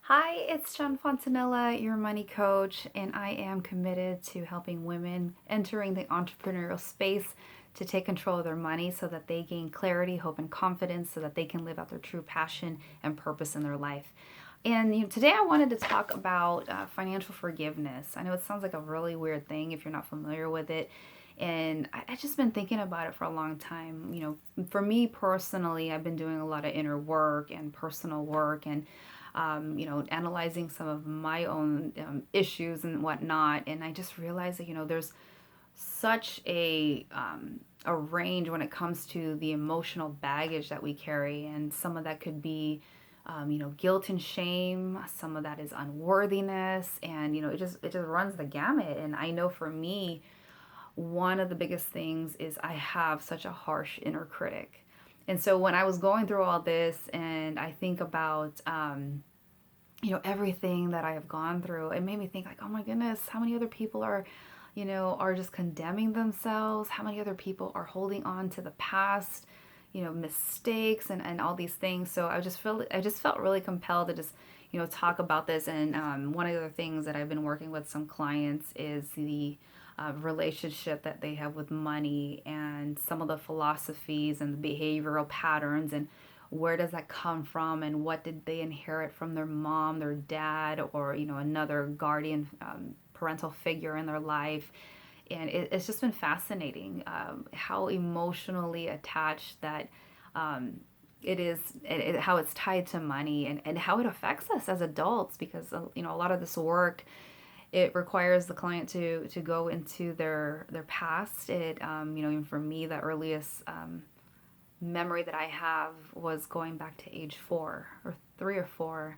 Hi, it's Jen Fontanilla, your money coach, and I am committed to helping women entering the entrepreneurial space to take control of their money so that they gain clarity, hope, and confidence so that they can live out their true passion and purpose in their life. And today I wanted to talk about financial forgiveness. I know it sounds like a really weird thing if you're not familiar with it. And I just been thinking about it for a long time. For me personally, I've been doing a lot of inner work and personal work and analyzing some of my own issues and whatnot. And I just realized that, there's such a range when it comes to the emotional baggage that we carry. And some of that could be, guilt and shame. Some of that is unworthiness. And, it just runs the gamut. And I know for me, one of the biggest things is I have such a harsh inner critic. And so when I was going through all this and I think about, everything that I have gone through, it made me think like, oh my goodness, how many other people are just condemning themselves? How many other people are holding on to the past, mistakes and all these things? So I just felt really compelled to just, talk about this. And one of the other things that I've been working with some clients is the relationship that they have with money and some of the philosophies and the behavioral patterns and where does that come from and what did they inherit from their mom, their dad, or another guardian parental figure in their life. And it's just been fascinating how emotionally attached that it is, how it's tied to money and how it affects us as adults, because a lot of this work, it requires the client to go into their past. It even for me, the earliest memory that I have was going back to age 4 or 3 or 4.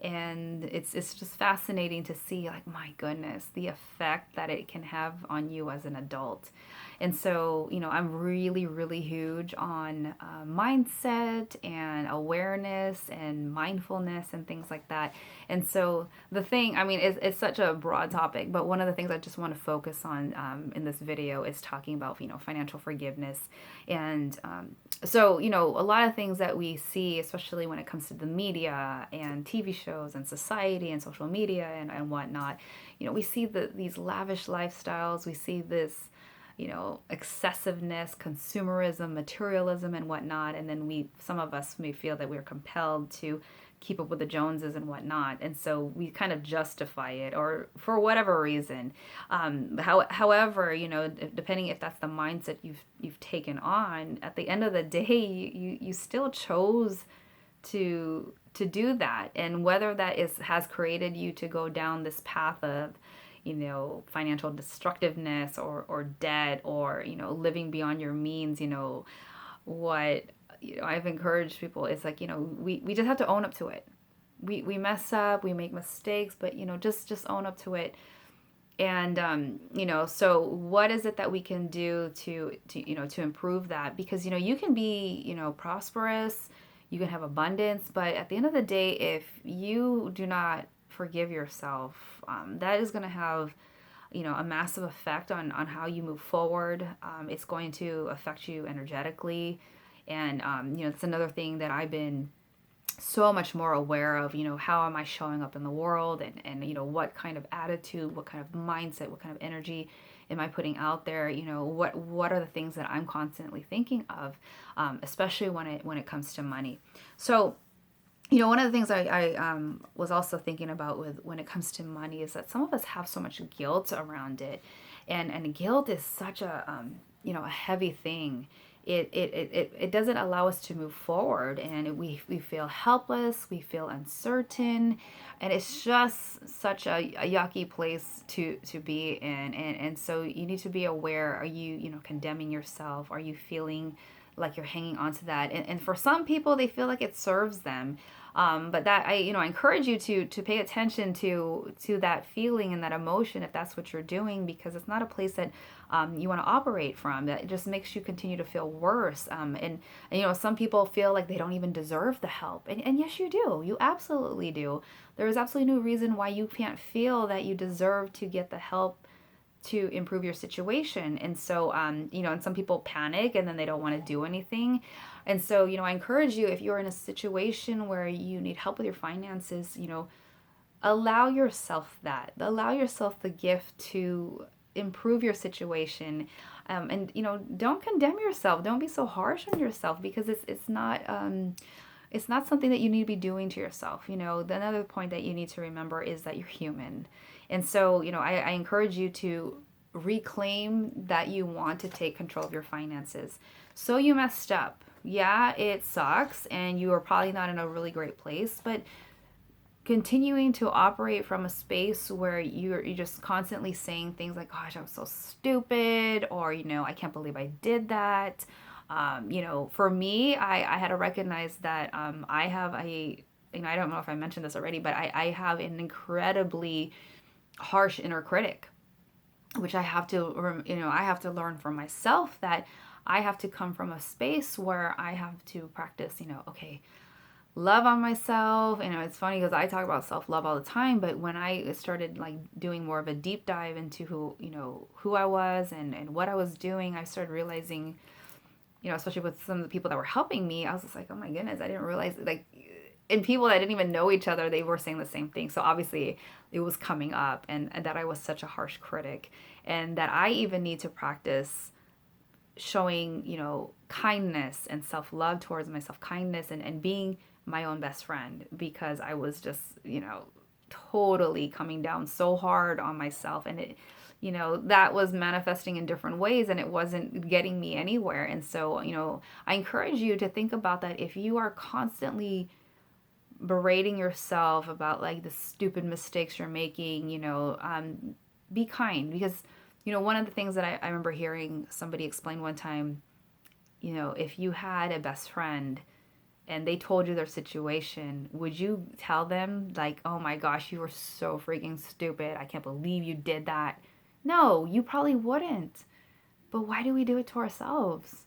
And it's just fascinating to see, like, my goodness, the effect that it can have on you as an adult. And so, I'm really, really huge on mindset and awareness and mindfulness and things like that. And so the thing, I mean, it's such a broad topic, but one of the things I just want to focus on in this video is talking about, financial forgiveness. And so, a lot of things that we see, especially when it comes to the media and TV shows and society and social media and whatnot, we see these lavish lifestyles. We see this, excessiveness, consumerism, materialism, and whatnot. And then some of us may feel that we're compelled to keep up with the Joneses and whatnot. And so we kind of justify it, or for whatever reason. However, depending if that's the mindset you've taken on, at the end of the day, you still chose to do that. And whether that has created you to go down this path of financial destructiveness or debt or, living beyond your means, what I've encouraged people is like, we just have to own up to it. We mess up, we make mistakes, but, just own up to it. And, so what is it that we can do to improve that? Because, you can be, prosperous, you can have abundance, but at the end of the day, if you do not forgive yourself, that is going to have, a massive effect on how you move forward. It's going to affect you energetically. And, it's another thing that I've been so much more aware of, how am I showing up in the world, and what kind of attitude, what kind of mindset, what kind of energy am I putting out there? What are the things that I'm constantly thinking of, especially when it comes to money. So, one of the things I was also thinking about when it comes to money is that some of us have so much guilt around it, and guilt is such a heavy thing. It doesn't allow us to move forward, and we feel helpless, we feel uncertain, and it's just such a yucky place to be in. And so you need to be aware, are you condemning yourself? Are you feeling like you're hanging on to that? And for some people, they feel like it serves them. But that I encourage you to pay attention to that feeling and that emotion if that's what you're doing, because it's not a place that you want to operate from. That just makes you continue to feel worse. And some people feel like they don't even deserve the help, and yes, you do. You absolutely do. There is absolutely no reason why you can't feel that you deserve to get the help to improve your situation. And so, and some people panic and then they don't want to do anything. And so, I encourage you, if you're in a situation where you need help with your finances, allow yourself the gift to improve your situation. And don't condemn yourself, don't be so harsh on yourself, because it's not something that you need to be doing to yourself. The another point that you need to remember is that you're human. And so, I encourage you to reclaim that you want to take control of your finances. So you messed up. Yeah, it sucks and you are probably not in a really great place, but continuing to operate from a space where you're just constantly saying things like, gosh, I'm so stupid, or, I can't believe I did that. For me, I had to recognize that I have I don't know if I mentioned this already, but I have an incredibly harsh inner critic, which I have to learn for myself, that I have to come from a space where I have to practice, okay, love on myself. It's funny because I talk about self-love all the time, but when I started like doing more of a deep dive into who I was and what I was doing, I started realizing, especially with some of the people that were helping me, I was just like, oh my goodness, I didn't realize, like, and people that didn't even know each other, they were saying the same thing. So obviously it was coming up, and that I was such a harsh critic, and that I even need to practice showing, kindness and self-love towards myself, kindness and being my own best friend, because I was just, totally coming down so hard on myself, and it, that was manifesting in different ways, and it wasn't getting me anywhere. And so, I encourage you to think about that. If you are constantly berating yourself about like the stupid mistakes you're making, be kind, because, one of the things that I remember hearing somebody explain one time, if you had a best friend and they told you their situation, would you tell them like, oh my gosh, you were so freaking stupid, I can't believe you did that? No, you probably wouldn't. But why do we do it to ourselves?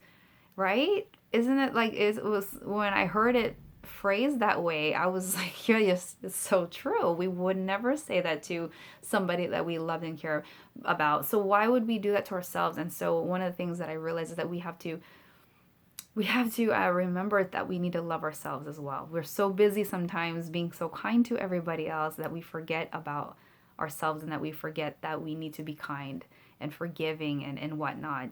Right? Isn't it like, it was when I heard it phrased that way, I was like, yeah, yes, it's so true. We would never say that to somebody that we love and care about. So why would we do that to ourselves? And so one of the things that I realized is that we have to remember that we need to love ourselves as well. We're so busy sometimes being so kind to everybody else that we forget about ourselves, and that we forget that we need to be kind and forgiving and whatnot.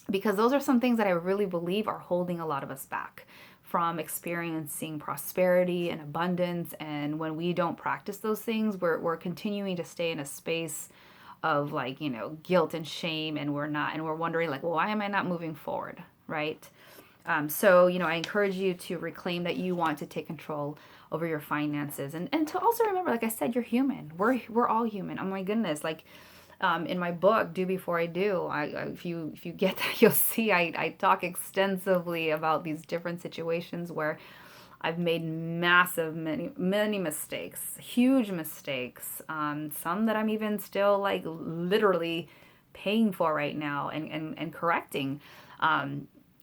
Because those are some things that I really believe are holding a lot of us back from experiencing prosperity and abundance. And when we don't practice those things, we're continuing to stay in a space of like, guilt and shame, and we're wondering like, well, why am I not moving forward? Right? So, I encourage you to reclaim that you want to take control over your finances, and to also remember, like I said, you're human. We're all human. Oh my goodness. Like, in my book, Do Before I Do, if you get that, you'll see I talk extensively about these different situations where I've made many mistakes, huge mistakes, some that I'm even still like literally paying for right now and correcting.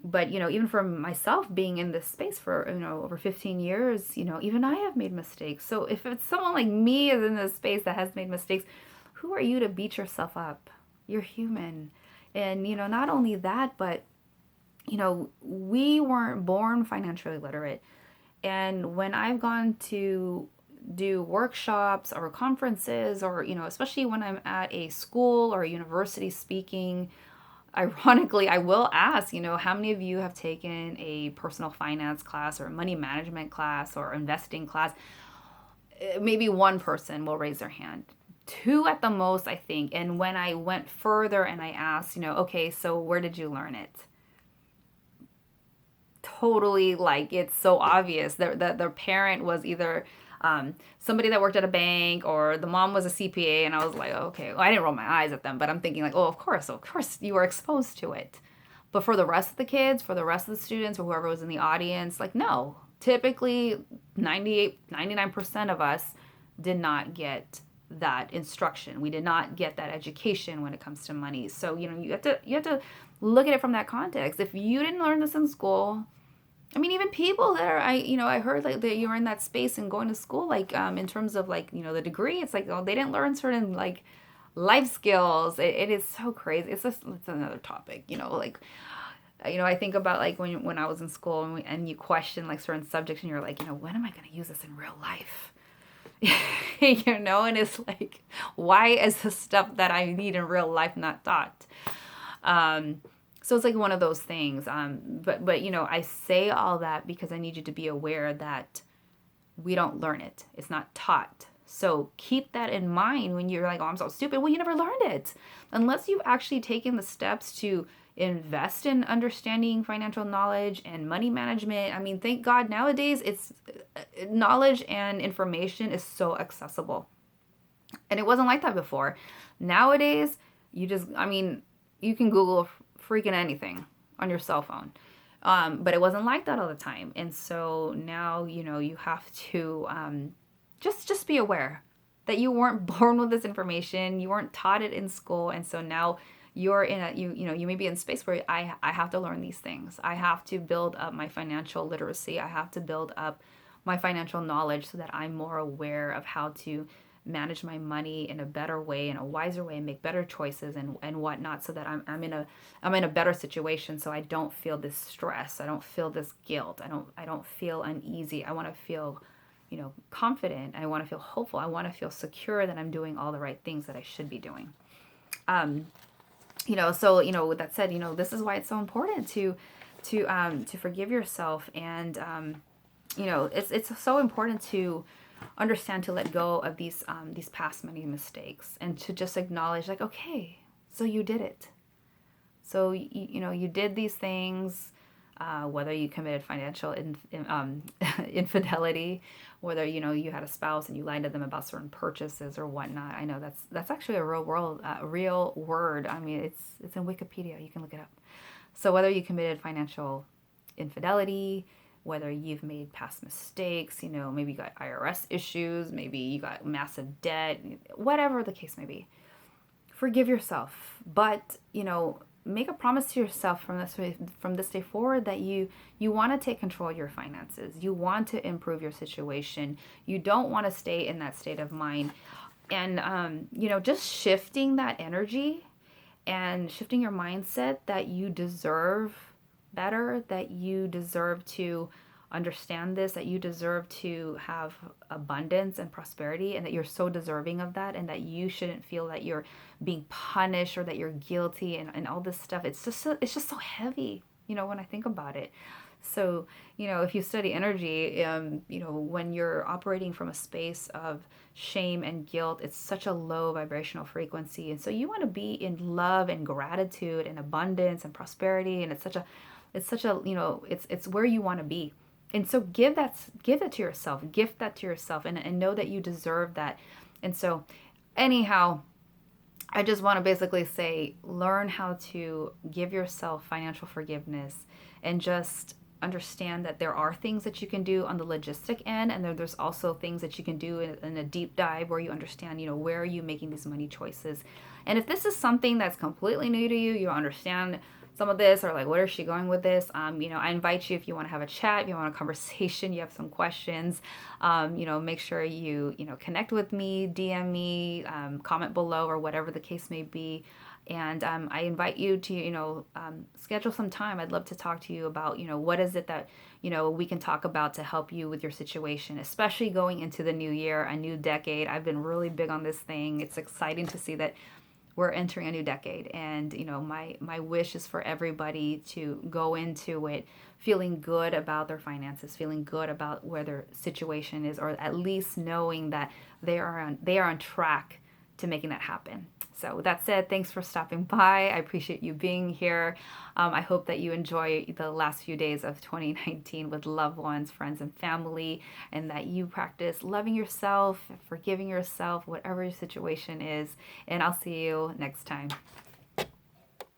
But, even for myself being in this space for, over 15 years, even I have made mistakes. So if it's someone like me is in this space that has made mistakes, who are you to beat yourself up? You're human. And, not only that, but, we weren't born financially literate. And when I've gone to do workshops or conferences, or, especially when I'm at a school or a university speaking, ironically, I will ask, how many of you have taken a personal finance class or a money management class or investing class? Maybe one person will raise their hand. Two at the most, I think. And when I went further and I asked, okay, so where did you learn it? Totally, like, it's so obvious that their parent was either somebody that worked at a bank, or the mom was a CPA. And I was like, okay, well, I didn't roll my eyes at them, but I'm thinking like, oh, of course you were exposed to it. But for the rest of the kids, for the rest of the students, or whoever was in the audience, like, no, typically 99% of us did not get that instruction. We did not get that education when it comes to money. So, you have to look at it from that context. If you didn't learn this in school, I mean, even people that are, I heard like that you're in that space and going to school, like, in terms of like, the degree, it's like, oh, they didn't learn certain like, life skills. It is so crazy. It's another topic, like, I think about like when I was in school and you question like certain subjects and you're like, when am I going to use this in real life? And it's like, why is the stuff that I need in real life not taught? Um, so it's like one of those things. But I say all that because I need you to be aware that we don't learn it. It's not taught. So keep that in mind when you're like, oh, I'm so stupid. Well, you never learned it. Unless you've actually taken the steps to invest in understanding financial knowledge and money management. I mean, thank God nowadays it's knowledge and information is so accessible. And it wasn't like that before. Nowadays, you can Google freaking anything on your cell phone. But it wasn't like that all the time. And so now, you have to just be aware that you weren't born with this information. You weren't taught it in school. And so now you're in you may be in space where I have to learn these things. I have to build up my financial literacy. I have to build up my financial knowledge so that I'm more aware of how to manage my money in a better way, in a wiser way, and make better choices and whatnot, so that I'm in a better situation, so I don't feel this stress, I don't feel this guilt, I don't feel uneasy. I want to feel confident. I want to feel hopeful. I want to feel secure that I'm doing all the right things that I should be doing. So with that said, this is why it's so important to forgive yourself, and it's so important to understand, to let go of these past many mistakes, and to just acknowledge, like, okay, so you did it. So you did these things, whether you committed financial infidelity, whether you had a spouse and you lied to them about certain purchases or whatnot. I know that's actually a real word. I mean, it's in Wikipedia. You can look it up. So whether you committed financial infidelity, whether you've made past mistakes, maybe you got IRS issues, maybe you got massive debt, whatever the case may be, forgive yourself. But, make a promise to yourself from this day forward that you want to take control of your finances. You want to improve your situation. You don't want to stay in that state of mind. And, just shifting that energy and shifting your mindset that you deserve better, that you deserve to understand this, that you deserve to have abundance and prosperity, and that you're so deserving of that, and that you shouldn't feel that you're being punished or that you're guilty and all this stuff. It's just so heavy, when I think about it. So, if you study energy, when you're operating from a space of shame and guilt, it's such a low vibrational frequency. And so you want to be in love and gratitude and abundance and prosperity. And it's such a, it's where you want to be. And so give that to yourself, gift that to yourself, and know that you deserve that. And so anyhow, I just want to basically say, learn how to give yourself financial forgiveness, and just understand that there are things that you can do on the logistic end, and there's also things that you can do in a deep dive where you understand, where are you making these money choices. And if this is something that's completely new to you, you understand some of this, or like, where is she going with this? I invite you, if you want to have a chat, if you want a conversation, you have some questions, make sure you connect with me, DM me, comment below, or whatever the case may be. And I invite you to, schedule some time. I'd love to talk to you about, what is it that, we can talk about to help you with your situation, especially going into the new year, a new decade. I've been really big on this thing. It's exciting to see that we're entering a new decade, and my wish is for everybody to go into it feeling good about their finances, feeling good about where their situation is, or at least knowing that they are on track to making that happen. So with that said, thanks for stopping by. I appreciate you being here. I hope that you enjoy the last few days of 2019 with loved ones, friends, and family, and that you practice loving yourself, forgiving yourself, whatever your situation is. And I'll see you next time.